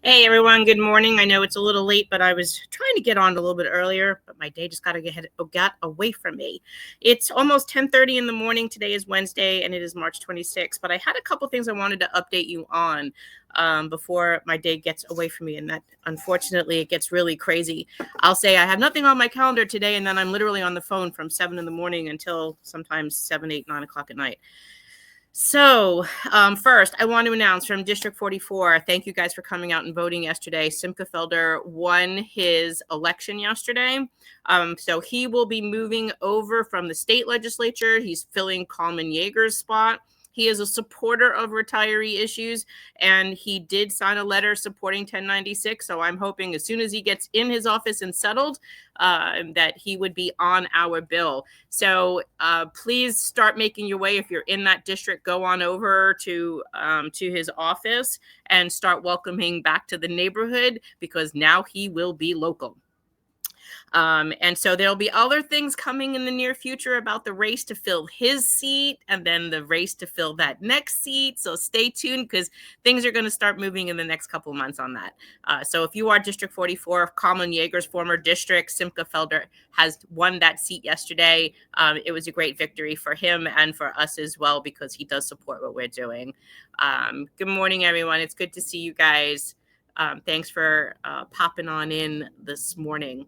Hey everyone, good morning. I know it's a little late, but I was trying to get on a little bit earlier, but my day just got away from me. It's almost 10:30 in the morning. Today is Wednesday and it is March 26th, but I had a couple things I wanted to update you on before my day gets away from me, and that unfortunately it gets really crazy. I'll say I have nothing on my calendar today, and then I'm literally on the phone from 7 in the morning until sometimes 7, 8, 9 o'clock at night. So, first, I want to announce from District 44, thank you guys for coming out and voting yesterday. Simca Felder won his election yesterday. So he will be moving over from the state legislature. He's filling Coleman Yeager's spot. He is a supporter of retiree issues, and he did sign a letter supporting 1096. So I'm hoping as soon as he gets in his office and settled, that he would be on our bill. So please start making your way. If you're in that district, go on over to his office and start welcoming back to the neighborhood, because now he will be local. And so there'll be other things coming in the near future about the race to fill his seat and then the race to fill that next seat. So stay tuned, because things are going to start moving in the next couple of months on that. So if you are District 44, Coleman Yeager's former district, Simca Felder has won that seat yesterday. It was a great victory for him and for us as well, because he does support what we're doing. Good morning, everyone. It's good to see you guys. Thanks for popping on in this morning.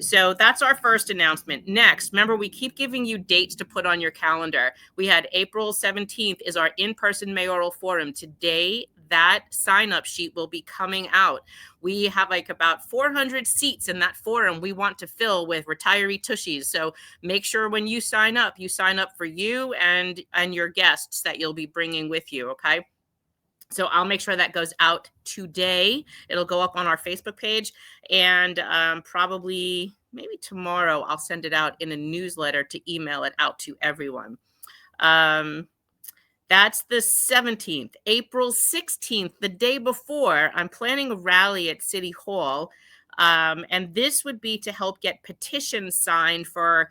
So that's our first announcement. Next, remember, we keep giving you dates to put on your calendar. We had April 17th is our in-person mayoral forum. Today, that sign-up sheet will be coming out. We have like about 400 seats in that forum we want to fill with retiree tushies. So make sure when you sign up for you and your guests that you'll be bringing with you, okay? So I'll make sure that goes out today. It'll go up on our Facebook page, and probably maybe tomorrow I'll send it out in a newsletter to email it out to everyone. That's the 17th. April 16th, the day before, I'm planning a rally at City Hall. And this would be to help get petitions signed for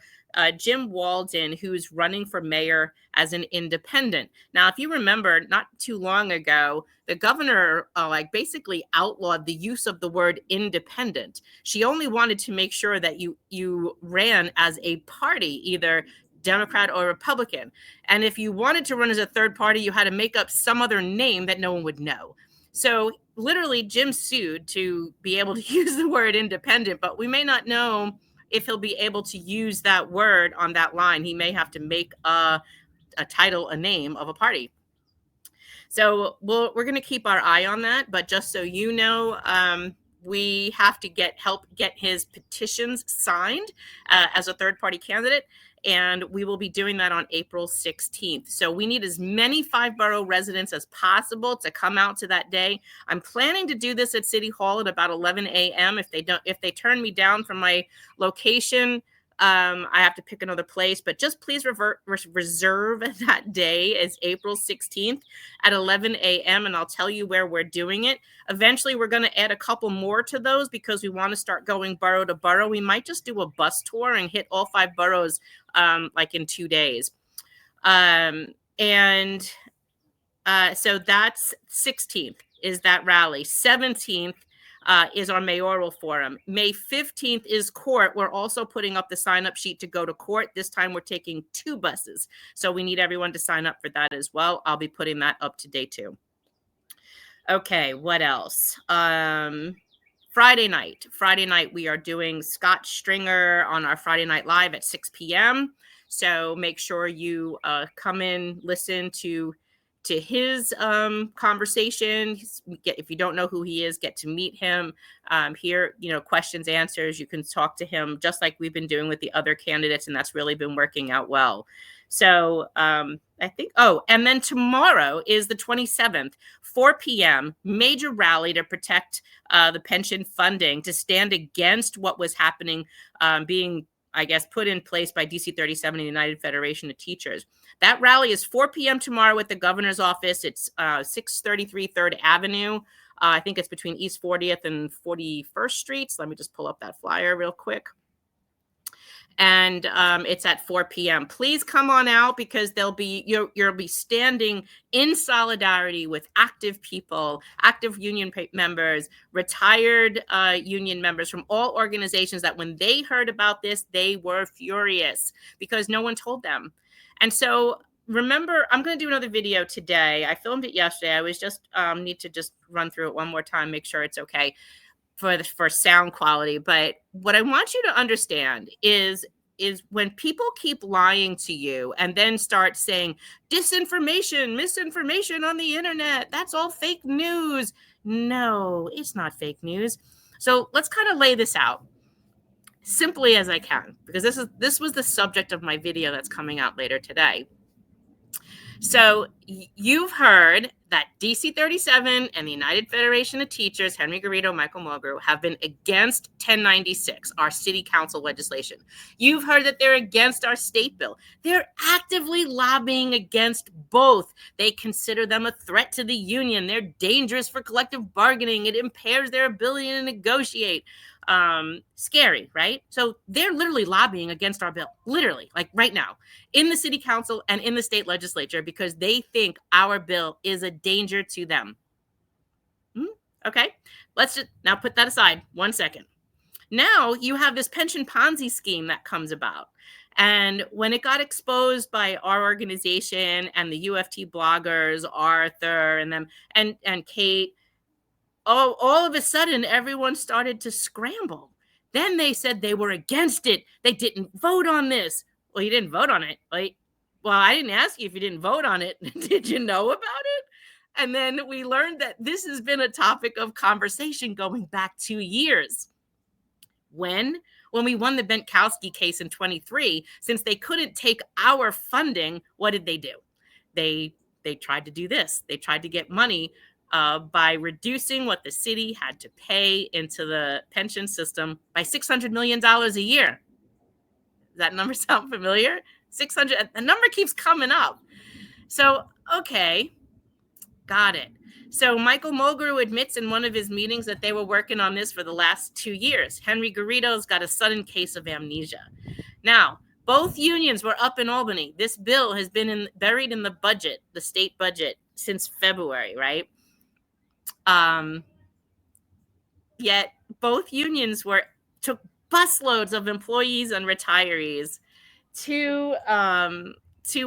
Jim Walden, who's running for mayor as an independent. Now, if you remember, not too long ago, the governor basically outlawed the use of the word independent. She only wanted to make sure that you ran as a party, either Democrat or Republican. And if you wanted to run as a third party, you had to make up some other name that no one would know. So literally, Jim sued to be able to use the word independent, but we may not know if he'll be able to use that word on that line. He may have to make a title, a name of a party. So we're going to keep our eye on that. But just so you know, we have to help get his petitions signed as a third party candidate. And we will be doing that on April 16th. So we need as many 5-borough residents as possible to come out to that day. I'm planning to do this at City Hall at about 11 a.m. If they turn me down from my location, I have to pick another place, but just please reserve that day as April 16th at 11 a.m. and I'll tell you where we're doing it. Eventually, we're going to add a couple more to those because we want to start going borough to borough. We might just do a bus tour and hit all 5 boroughs like in 2 days. So that's 16th is that rally. 17th is our mayoral forum. May 15th is court. We're also putting up the sign-up sheet to go to court. This time we're taking 2 buses. So we need everyone to sign up for that as well. I'll be putting that up today too. Okay, what else? Friday night, we are doing Scott Stringer on our Friday Night Live at 6 p.m. So make sure you come in, listen to his conversation. If you don't know who he is, get to meet him, hear questions, answers. You can talk to him just like we've been doing with the other candidates, and that's really been working out well. So I think, and then tomorrow is the 27th, 4 p.m., major rally to protect the pension funding, to stand against what was happening, being, I guess, put in place by DC 37 and the United Federation of Teachers. That rally is 4 p.m. tomorrow at the governor's office. It's 633 3rd Avenue. I think it's between East 40th and 41st Streets. Let me just pull up that flyer real quick. and it's at 4 p.m. Please come on out, because you'll be standing in solidarity with active people, active union members, retired union members from all organizations, that when they heard about this, they were furious because no one told them. And so remember, I'm going to do another video today. I filmed it yesterday. I was just need to just run through it one more time, make sure it's okay for sound quality. But what I want you to understand is when people keep lying to you and then start saying disinformation, misinformation on the internet, that's all fake news. No, it's not fake news. So let's kind of lay this out simply as I can, because this was the subject of my video that's coming out later today. So you've heard that DC 37 and the United Federation of Teachers, Henry Garrido, Michael Mulgrew, have been against 1096, our city council legislation. You've heard that they're against our state bill. They're actively lobbying against both. They consider them a threat to the union. They're dangerous for collective bargaining. It impairs their ability to negotiate. Scary, right? So they're literally lobbying against our bill, literally, like right now, in the city council and in the state legislature, because they think our bill is a danger to them. Okay, let's just now put that aside 1 second. Now you have this pension Ponzi scheme that comes about. And when it got exposed by our organization and the UFT bloggers, Arthur and them and Kate, all of a sudden, everyone started to scramble. Then they said they were against it. They didn't vote on this. Well, you didn't vote on it. Like, well, I didn't ask you if you didn't vote on it. Did you know about it? And then we learned that this has been a topic of conversation going back 2 years. When we won the Bentkowski case in 23, since they couldn't take our funding, what did they do? They tried to do this. They tried to get money by reducing what the city had to pay into the pension system by $600 million a year. Does that number sound familiar? 600, the number keeps coming up. So, okay, got it. So Michael Mulgrew admits in one of his meetings that they were working on this for the last 2 years. Henry Garrido's got a sudden case of amnesia. Now, both unions were up in Albany. This bill has been buried in the budget, the state budget, since February, right? Yet both unions took busloads of employees and retirees to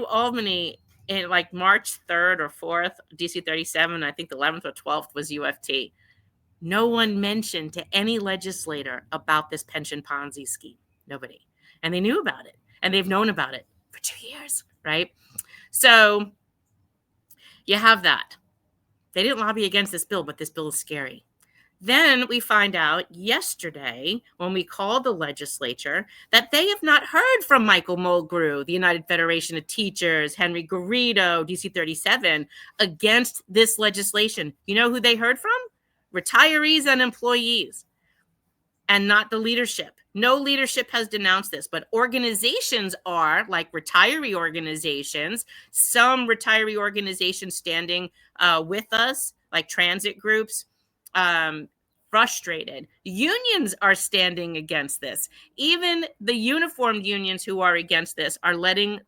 Albany in like March 3rd or 4th, DC 37, I think the 11th or 12th was UFT. No one mentioned to any legislator about this pension Ponzi scheme. Nobody. And they knew about it. And they've known about it for 2 years, right? So you have that. They didn't lobby against this bill, but this bill is scary. Then we find out yesterday, when we called the legislature, that they have not heard from Michael Mulgrew, the United Federation of Teachers, Henry Garrido, DC 37, against this legislation. You know who they heard from? Retirees and employees, and not the leadership. No leadership has denounced this, but organizations are, like retiree organizations, some retiree organizations standing with us, like transit groups, frustrated. Unions are standing against this. Even the uniformed unions who are against this are letting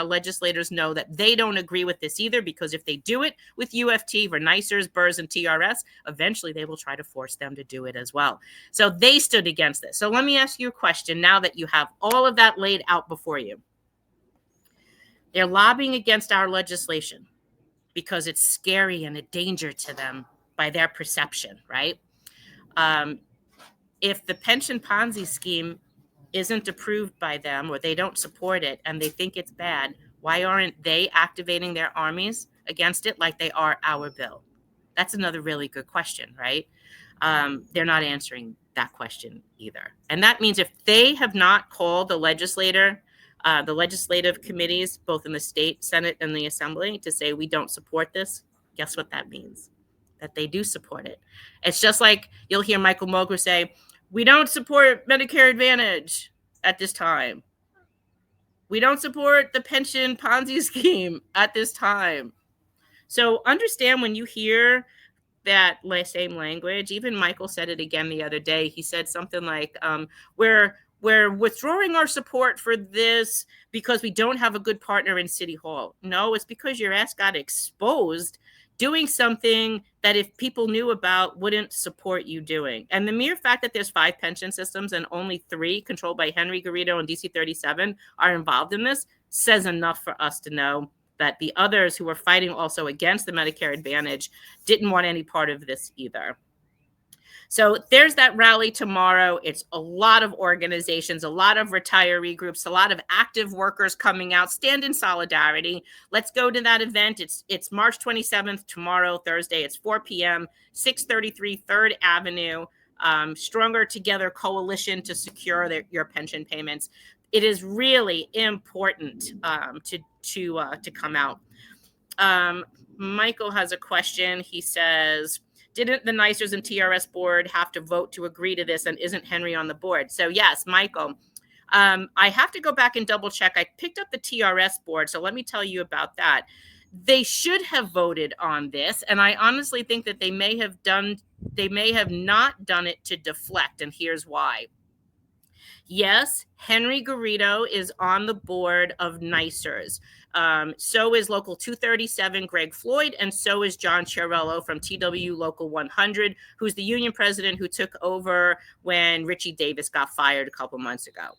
legislators know that they don't agree with this either, because if they do it with UFT, Vernisers, BERS, and TRS, eventually they will try to force them to do it as well. So they stood against this. So let me ask you a question now that you have all of that laid out before you. They're lobbying against our legislation because it's scary and a danger to them by their perception, right? If the pension Ponzi scheme isn't approved by them, or they don't support it and they think it's bad, why aren't they activating their armies against it like they are our bill? That's another really good question, right? They're not answering that question either. And that means if they have not called the legislative committees, both in the state, Senate, and the Assembly, to say we don't support this, guess what that means? That they do support it. It's just like you'll hear Michael Mulgrew say, we don't support Medicare Advantage at this time. We don't support the pension Ponzi scheme at this time. So understand, when you hear that same language, even Michael said it again the other day. He said something like, we're we're withdrawing our support for this because we don't have a good partner in City Hall. No, it's because your ass got exposed doing something that if people knew about wouldn't support you doing. And the mere fact that there's 5 pension systems and only 3 controlled by Henry Garrido and DC 37 are involved in this says enough for us to know that the others who were fighting also against the Medicare Advantage didn't want any part of this either. So there's that rally tomorrow. It's a lot of organizations, a lot of retiree groups, a lot of active workers coming out. Stand in solidarity. Let's go to that event. It's March 27th, tomorrow, Thursday. It's 4 p.m., 633 3rd Avenue. Stronger Together Coalition to secure your pension payments. It is really important to come out. Michael has a question. He says, didn't the NICERS and TRS board have to vote to agree to this, and isn't Henry on the board? So yes, Michael, I have to go back and double check. I picked up the TRS board, so let me tell you about that. They should have voted on this, and I honestly think that they may have not done it to deflect, and here's why. Yes, Henry Garrido is on the board of NICERS. So is Local 237, Greg Floyd, and so is John Chiarello from TW Local 100, who's the union president who took over when Richie Davis got fired a couple months ago.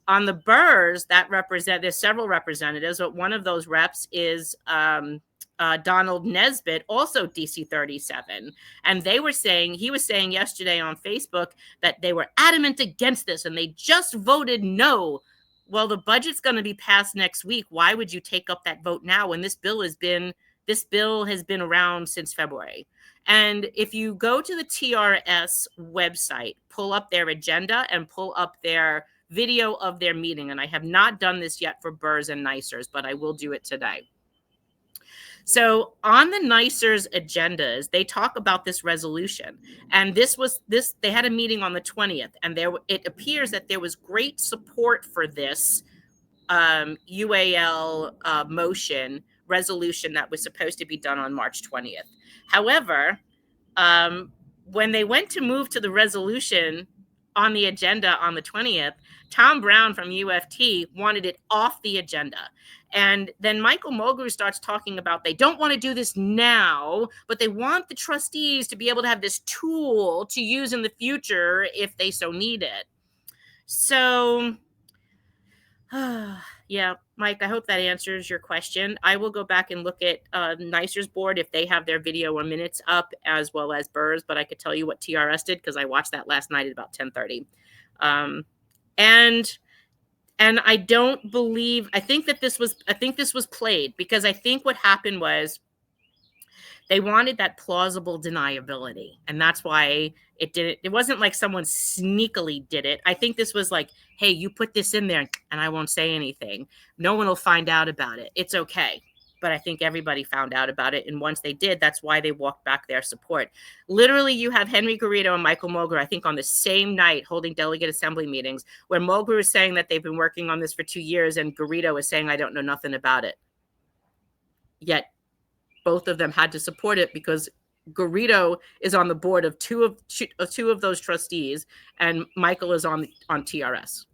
On the BERS, there's several representatives, but one of those reps is Donald Nesbitt, also DC 37. And he was saying yesterday on Facebook that they were adamant against this and they just voted no. Well, the budget's going to be passed next week. Why would you take up that vote now when this bill has been around since February? And if you go to the TRS website, pull up their agenda and pull up their video of their meeting. And I have not done this yet for BERS and NICERS, but I will do it today. So on the NICERS agendas, they talk about this resolution. And they had a meeting on the 20th, and it appears that there was great support for this UAL resolution that was supposed to be done on March 20th. However, when they went to move to the resolution on the agenda on the 20th, Tom Brown from UFT wanted it off the agenda. And then Michael Mulgrew starts talking about they don't want to do this now, but they want the trustees to be able to have this tool to use in the future if they so need it. So, yeah, Mike, I hope that answers your question. I will go back and look at NICERS board if they have their video or minutes up, as well as BERS, but I could tell you what TRS did because I watched that last night at about 10:30. And I don't believe, I think this was played, because I think what happened was they wanted that plausible deniability. And that's why it wasn't like someone sneakily did it. I think this was like, hey, you put this in there and I won't say anything. No one will find out about it. It's okay. But I think everybody found out about it. And once they did, that's why they walked back their support. Literally, you have Henry Garrido and Michael Mulgrew, I think, on the same night holding delegate assembly meetings, where Mulgrew is saying that they've been working on this for 2 years and Garrido is saying, I don't know nothing about it. Yet both of them had to support it because Garrido is on the board of two of those trustees and Michael is on TRS.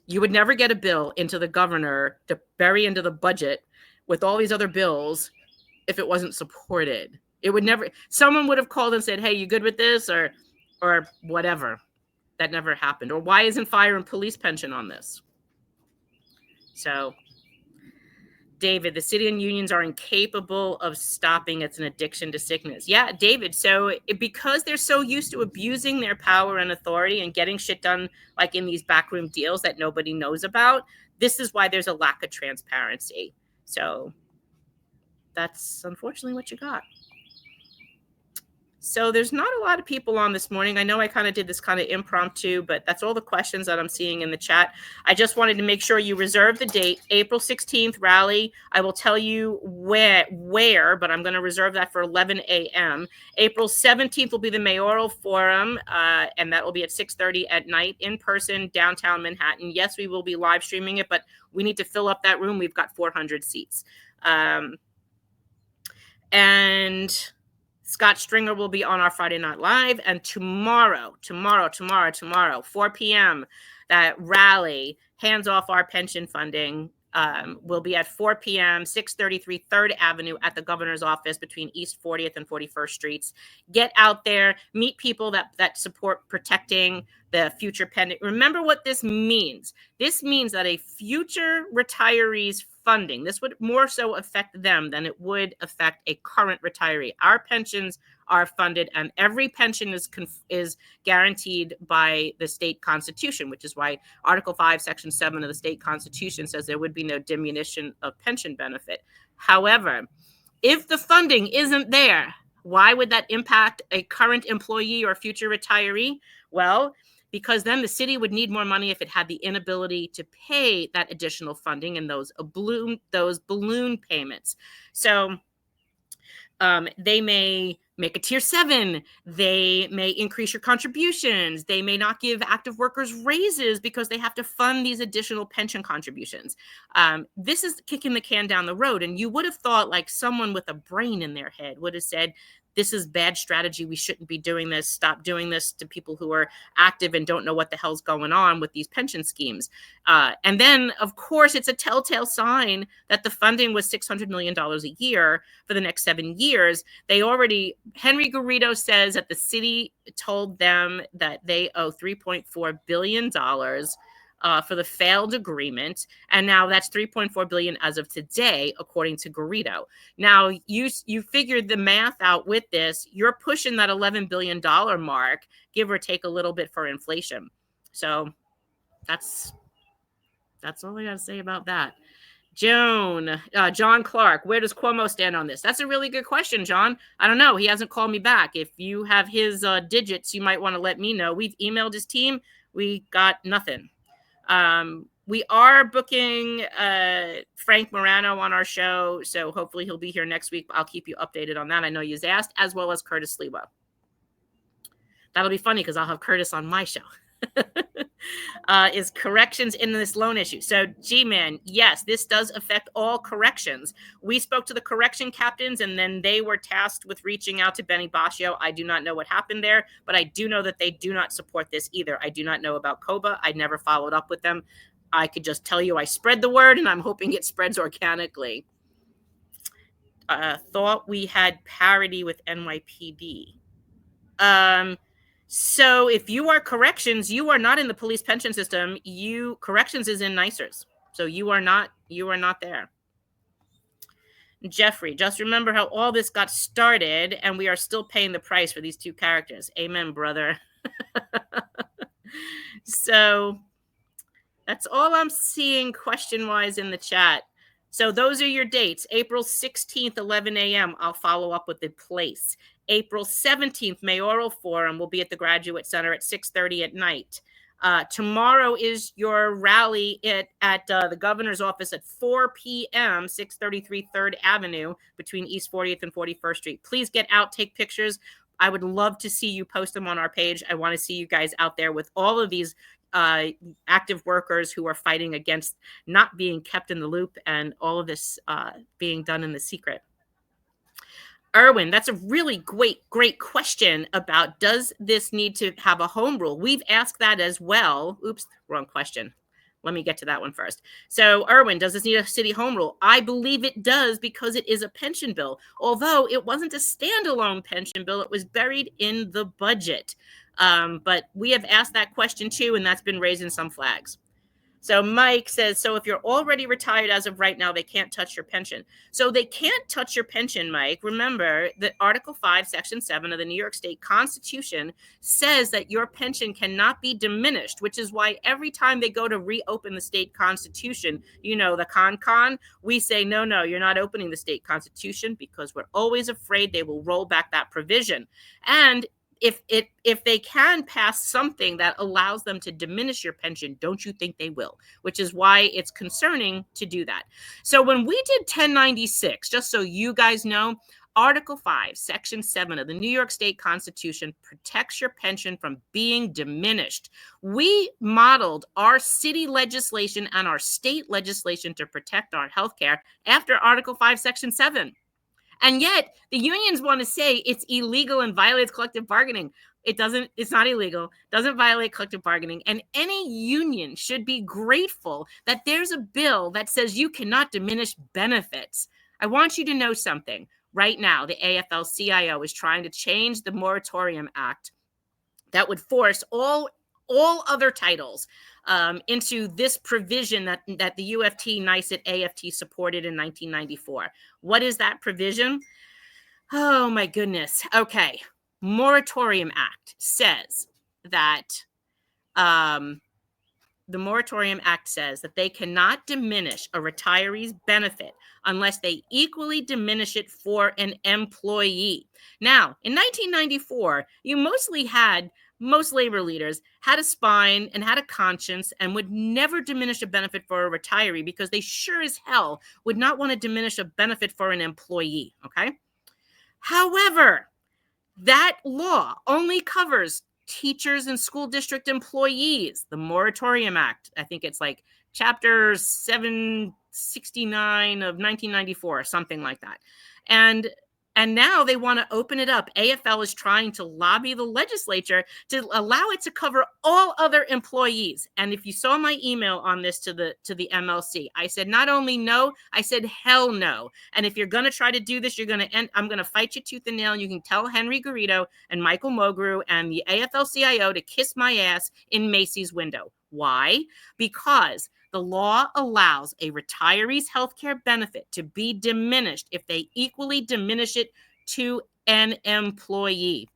You would never get a bill into the governor to bury into the budget with all these other bills if it wasn't supported. It would never, someone would have called and said, hey, you good with this? Or whatever. That never happened. Or why isn't fire and police pension on this? So, David, the city and unions are incapable of stopping. It's an addiction to sickness. Yeah, David. So because they're so used to abusing their power and authority and getting shit done like in these backroom deals that nobody knows about, this is why there's a lack of transparency. So that's unfortunately what you got. So there's not a lot of people on this morning. I know I kind of did this kind of impromptu, but that's all the questions that I'm seeing in the chat. I just wanted to make sure you reserve the date, April 16th rally. I will tell you where, but I'm going to reserve that for 11 a.m. April 17th will be the mayoral forum, and that will be at 6:30 at night in person, downtown Manhattan. Yes, we will be live streaming it, but we need to fill up that room. We've got 400 seats. And Scott Stringer will be on our Friday Night Live. And tomorrow, 4 p.m., that rally, hands off our pension funding, will be at 4 p.m., 633 3rd Avenue at the governor's office between East 40th and 41st Streets. Get out there, meet people that support protecting the future pending. Remember what this means. This means that a future retiree's funding, this would more so affect them than it would affect a current retiree. Our pensions are funded, and every pension is guaranteed by the state constitution, which is why Article 5, Section 7 of the state constitution says there would be no diminution of pension benefit. However, if the funding isn't there, why would that impact a current employee or future retiree? Well, because then the city would need more money if it had the inability to pay that additional funding and those balloon payments. So they may make a tier 7. They may increase your contributions. They may not give active workers raises because they have to fund these additional pension contributions. This is kicking the can down the road. And you would have thought like someone with a brain in their head would have said, this is bad strategy. We shouldn't be doing this. Stop doing this to people who are active and don't know what the hell's going on with these pension schemes. And then, of course, it's a telltale sign that the funding was $600 million a year for the next 7 years. Henry Garrido says that the city told them that they owe $3.4 billion for the failed agreement, and now that's $3.4 billion as of today, according to Garrido. Now, you figured the math out with this. You're pushing that $11 billion mark, give or take a little bit for inflation. So that's all I got to say about that. John Clark, where does Cuomo stand on this? That's a really good question, John. I don't know. He hasn't called me back. If you have his digits, you might want to let me know. We've emailed his team. We got nothing. We are booking Frank Morano on our show, so hopefully he'll be here next week. I'll keep you updated on that. I know you asked, as well as Curtis Lewa. That'll be funny because I'll have Curtis on my show. Is corrections in this loan issue. So, G-Man, yes, this does affect all corrections. We spoke to the correction captains, and then they were tasked with reaching out to Benny Bascio. I do not know what happened there, but I do know that they do not support this either. I do not know about COBA. I never followed up with them. I could just tell you I spread the word, and I'm hoping it spreads organically. Thought we had parity with NYPD. So if you are corrections, you are not in the police pension system. Corrections is in NYCERS. So you are not there. Jeffrey, just remember how all this got started and we are still paying the price for these two characters. Amen, brother. So that's all I'm seeing question-wise in the chat. So those are your dates. April 16th, 11 a.m. I'll follow up with the place. April 17th, Mayoral Forum will be at the Graduate Center at 6:30 at night. Tomorrow is your rally at the governor's office at 4 p.m., 633 3rd Avenue between East 40th and 41st Street. Please get out, take pictures. I would love to see you post them on our page. I want to see you guys out there with all of these active workers who are fighting against not being kept in the loop and all of this being done in the secret. Erwin, that's a really great question about, does this need to have a home rule? We've asked that as well. Oops, wrong question. Let me get to that one first. So, Erwin, does this need a city home rule? I believe it does because it is a pension bill. Although it wasn't a standalone pension bill, it was buried in the budget. But we have asked that question too, and that's been raising some flags. So Mike says, so if you're already retired as of right now, they can't touch your pension. So they can't touch your pension, Mike. Remember that Article 5, Section 7 of the New York State Constitution says that your pension cannot be diminished, which is why every time they go to reopen the state constitution, the con, we say, no, you're not opening the state constitution because we're always afraid they will roll back that provision. And if they can pass something that allows them to diminish your pension, don't you think they will? Which is why it's concerning to do that. So when we did 1096, just so you guys know, Article 5, Section 7 of the New York State Constitution protects your pension from being diminished. We modeled our city legislation and our state legislation to protect our health care after Article 5, Section 7. And yet the unions want to say it's illegal and violates collective bargaining. It doesn't, it's not illegal, doesn't violate collective bargaining. And any union should be grateful that there's a bill that says you cannot diminish benefits. I want you to know something. Right now, the AFL-CIO is trying to change the Moratorium Act that would force all other titles into this provision that the UFT, NICET, AFT supported in 1994. What is that provision? Oh my goodness. Okay. Moratorium Act says that the Moratorium Act says that they cannot diminish a retiree's benefit unless they equally diminish it for an employee. Now, in 1994, you most labor leaders had a spine and had a conscience and would never diminish a benefit for a retiree because they sure as hell would not want to diminish a benefit for an employee, okay? However, that law only covers teachers and school district employees. The Moratorium Act, I think it's like Chapter 769 of 1994 or something like that. And now they want to open it up. AFL is trying to lobby the legislature to allow it to cover all other employees. And if you saw my email on this to the MLC, I said not only no, I said hell no. And if you're going to try to do this, I'm going to fight you tooth and nail. And you can tell Henry Garrido and Michael Mogru and the AFL-CIO to kiss my ass in Macy's window. Why? Because the law allows a retiree's healthcare benefit to be diminished if they equally diminish it to an employee.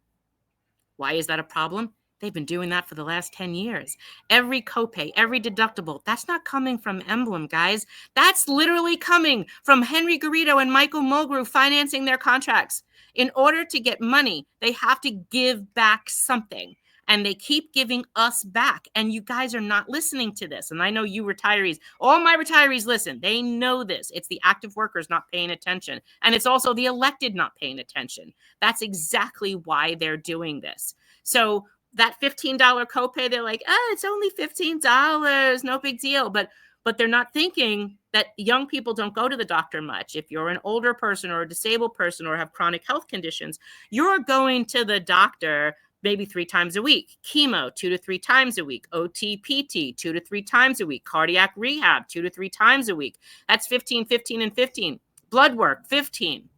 Why is that a problem? They've been doing that for the last 10 years. Every copay, every deductible, that's not coming from Emblem, guys. That's literally coming from Henry Garrido and Michael Mulgrew financing their contracts. In order to get money, they have to give back something. And they keep giving us back. And you guys are not listening to this. And I know you retirees, all my retirees listen. They know this. It's the active workers not paying attention. And it's also the elected not paying attention. That's exactly why they're doing this. So that $15 copay, they're like, oh, it's only $15, no big deal. But they're not thinking that young people don't go to the doctor much. If you're an older person or a disabled person or have chronic health conditions, you're going to the doctor maybe 3 times a week, chemo 2 to 3 times a week, OT-PT 2 to 3 times a week, cardiac rehab 2 to 3 times a week. That's 15, 15, and 15. Blood work, 15.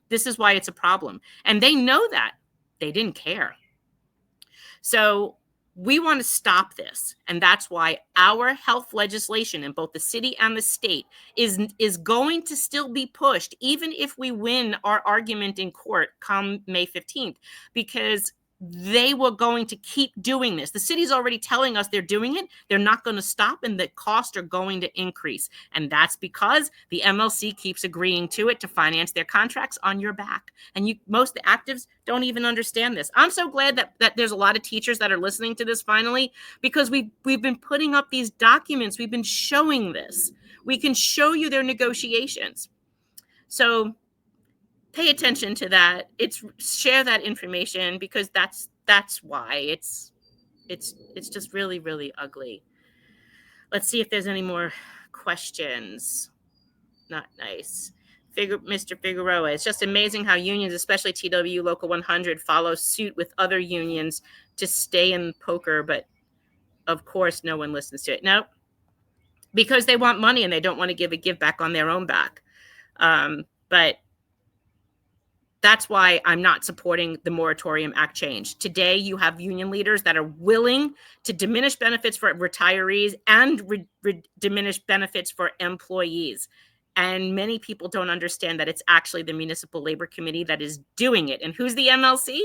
This is why it's a problem. And they know that. They didn't care. So we want to stop this. And that's why our health legislation in both the city and the state is going to still be pushed, even if we win our argument in court come May 15th, because they were going to keep doing this. The city's already telling us they're doing it. They're not going to stop, and the costs are going to increase. And that's because the MLC keeps agreeing to it to finance their contracts on your back. And most of the actives don't even understand this. I'm so glad that there's a lot of teachers that are listening to this finally, because we've been putting up these documents. We've been showing this. We can show you their negotiations. So pay attention to that. Share that information, because that's why it's just really, really ugly. Let's see if there's any more questions. Not nice. Mr. Figueroa, it's just amazing how unions, especially TW Local 100, follow suit with other unions to stay in poker, but of course no one listens to it. No, because they want money and they don't want to give back on their own back. But that's why I'm not supporting the Moratorium Act change. Today, you have union leaders that are willing to diminish benefits for retirees and diminish benefits for employees. And many people don't understand that it's actually the Municipal Labor Committee that is doing it. And who's the MLC?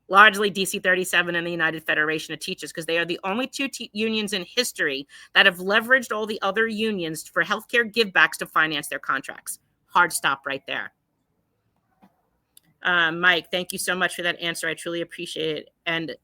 Largely DC 37 and the United Federation of Teachers, because they are the only two unions in history that have leveraged all the other unions for healthcare givebacks to finance their contracts. Hard stop right there. Mike, thank you so much for that answer. I truly appreciate it. And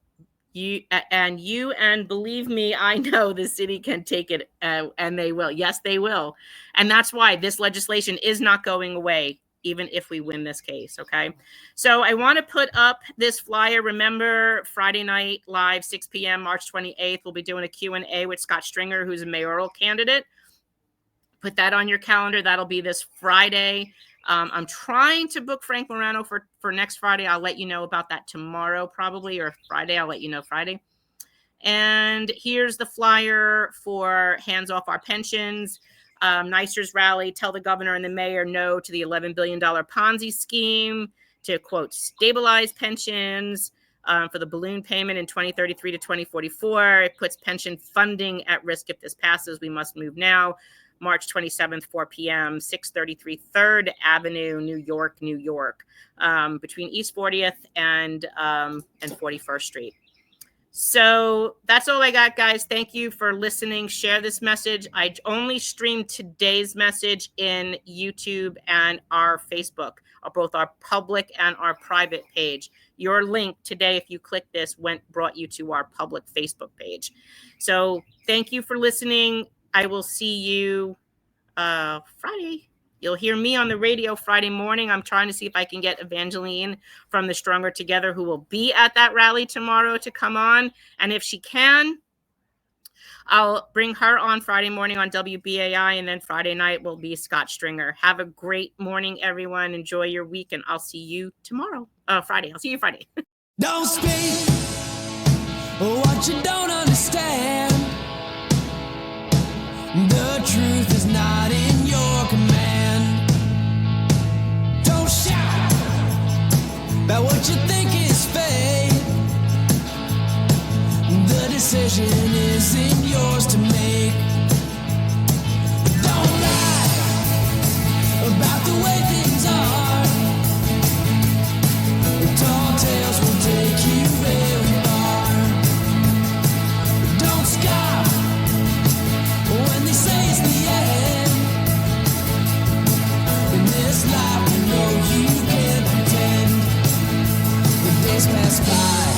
believe me, I know the city can take it, and they will. Yes, they will. And that's why this legislation is not going away, even if we win this case. Okay. So I want to put up this flyer. Remember, Friday night live, 6 p.m., March 28th, we'll be doing a Q&A with Scott Stringer, who's a mayoral candidate. Put that on your calendar. That'll be this Friday. I'm trying to book Frank Morano for next Friday. I'll let you know about that tomorrow, probably, or Friday. I'll let you know Friday. And here's the flyer for Hands Off Our Pensions. NYSER's rally, tell the governor and the mayor no to the $11 billion Ponzi scheme to, quote, stabilize pensions for the balloon payment in 2033 to 2044. It puts pension funding at risk if this passes. We must move now. March 27th, 4 p.m., 633 3rd Avenue, New York, New York, between East 40th and 41st Street. So that's all I got, guys. Thank you for listening. Share this message. I only streamed today's message in YouTube and our Facebook, both our public and our private page. Your link today, if you click this, brought you to our public Facebook page. So thank you for listening. I will see you Friday. You'll hear me on the radio Friday morning. I'm trying to see if I can get Evangeline from the Stronger Together, who will be at that rally tomorrow, to come on. And if she can, I'll bring her on Friday morning on WBAI, and then Friday night will be Scott Stringer. Have a great morning, everyone. Enjoy your week, and I'll see you tomorrow. Friday. I'll see you Friday. Don't speak what you don't understand. The truth is not in your command. Don't shout about what you think is fake. The decision isn't yours to make. Don't lie about the way things are. Tall tales will take you very far. Don't scoff when they say it's the end. In this life, you know you can't pretend. The days pass by.